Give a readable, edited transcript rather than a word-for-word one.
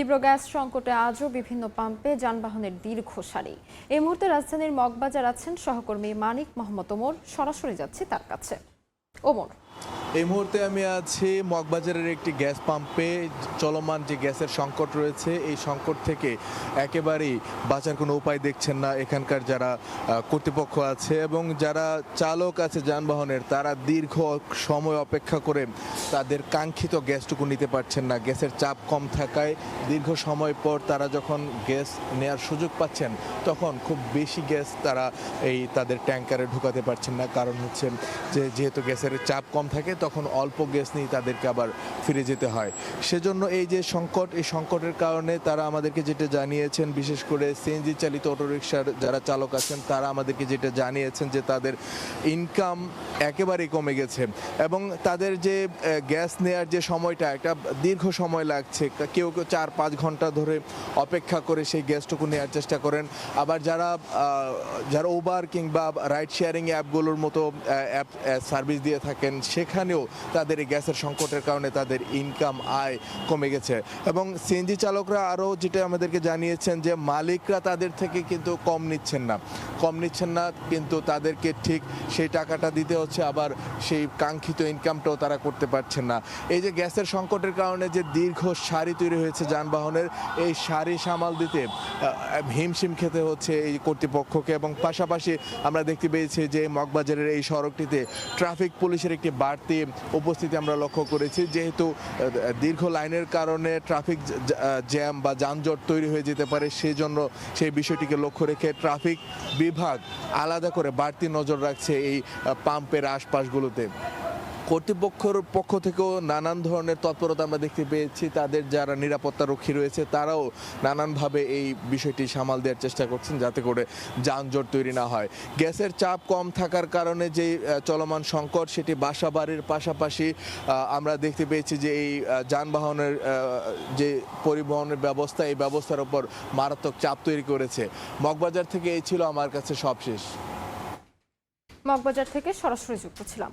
তীব্র গ্যাস সংকটে আজও বিভিন্ন পাম্পে যানবাহনের দীর্ঘ সারি। এই মুহূর্তে রাজধানীর মগবাজার আছেন সহকর্মী মানিক মোহাম্মদ ওমর। সরাসরি যাচ্ছি তার কাছে। ওমর, এই মুহূর্তে আমি আছি মগবাজারের একটি গ্যাস পাম্পে। চলমান যে গ্যাসের সংকট রয়েছে, এই সংকট থেকে একেবারেই বাঁচার কোনো উপায় দেখছেন না এখানকার যারা কর্তৃপক্ষ আছে এবং যারা চালক আছে যানবাহনের, তারা দীর্ঘ সময় অপেক্ষা করে তাদের কাঙ্ক্ষিত গ্যাসটুকু নিতে পারছেন না। গ্যাসের চাপ কম থাকায় দীর্ঘ সময় পর তারা যখন গ্যাস নেয়ার সুযোগ পাচ্ছেন, তখন খুব বেশি গ্যাস তারা তাদের ট্যাঙ্কারে ঢুকাতে পারছেন না। কারণ হচ্ছে যে যেহেতু গ্যাসের চাপ কম থাকে, তখন অল্প গ্যাস নিয়ে তাদেরকে আবার ফিরে যেতে হয়। সেজন্য এই যে সংকট, এই সংকটের কারণে তারা আমাদেরকে যেটা জানিয়েছেন, বিশেষ করে সিএনজি চালিত অটোরিকশার যারা চালক আছেন, তারা আমাদেরকে যেটা জানিয়েছেন যে তাদের ইনকাম একেবারেই কমে গেছে এবং তাদের যে গ্যাস নেয়ার যে সময়টা, একটা দীর্ঘ সময় লাগছে। কেউ কেউ 4-5 ঘন্টা ধরে অপেক্ষা করে সেই গ্যাসটুকু নেওয়ার চেষ্টা করেন। আবার যারা উবার কিংবা রাইড শেয়ারিং অ্যাপগুলোর মতো অ্যাপ সার্ভিস দিয়ে থাকেন, সেখানেও তাদের এই গ্যাসের সংকটের কারণে তাদের ইনকাম আয় কমে গেছে। এবং সিএনজি চালকরা আরও যেটা আমাদেরকে জানিয়েছেন যে মালিকরা তাদের থেকে কিন্তু কম নিচ্ছেন না, কিন্তু তাদেরকে ঠিক সেই টাকাটা দিতে হচ্ছে, আবার সেই কাঙ্ক্ষিত ইনকামটাও তারা করতে পারছেন না। এই যে গ্যাসের সংকটের কারণে যে দীর্ঘ সারি তৈরি হয়েছে যানবাহনের, এই সারি সামাল দিতে হিমশিম খেতে হচ্ছে এই কর্তৃপক্ষকে। এবং পাশাপাশি আমরা দেখতে পেয়েছি যে মগবাজারের এই সড়কটিতে ট্রাফিক পুলিশের একটি বাড়তি উপস্থিতি আমরা লক্ষ্য করেছি। যেহেতু দীর্ঘ লাইনের কারণে ট্রাফিক জ্যাম বা যানজট তৈরি হয়ে যেতে পারে, সেই জন্য সেই বিষয়টিকে লক্ষ্য রেখে ট্রাফিক বিভাগ আলাদা করে বাড়তি নজর রাখছে এই পাম্পের আশপাশগুলোতে। কর্তৃপক্ষের পক্ষ থেকেও নানান ধরনের তৎপরতা আমরা দেখতে পেয়েছি। তাদের যারা নিরাপত্তা রক্ষী রয়েছে, তারাও নানানভাবে এই বিষয়টি সামাল দেওয়ার চেষ্টা করছেন যাতে করে যানজট তৈরি না হয়। গ্যাসের চাপ কম থাকার কারণে যে চলমান সংকট, সেটি বাসাবাড়ির পাশাপাশি আমরা দেখতে পেয়েছি যে এই যানবাহনের যে পরিবহনের ব্যবস্থা, এই ব্যবস্থার উপর মারাত্মক চাপ তৈরি করেছে। মগবাজার থেকে এই ছিল আমার কাছে সবশেষ। মগবাজার থেকে সরাসরি যুক্ত ছিলাম।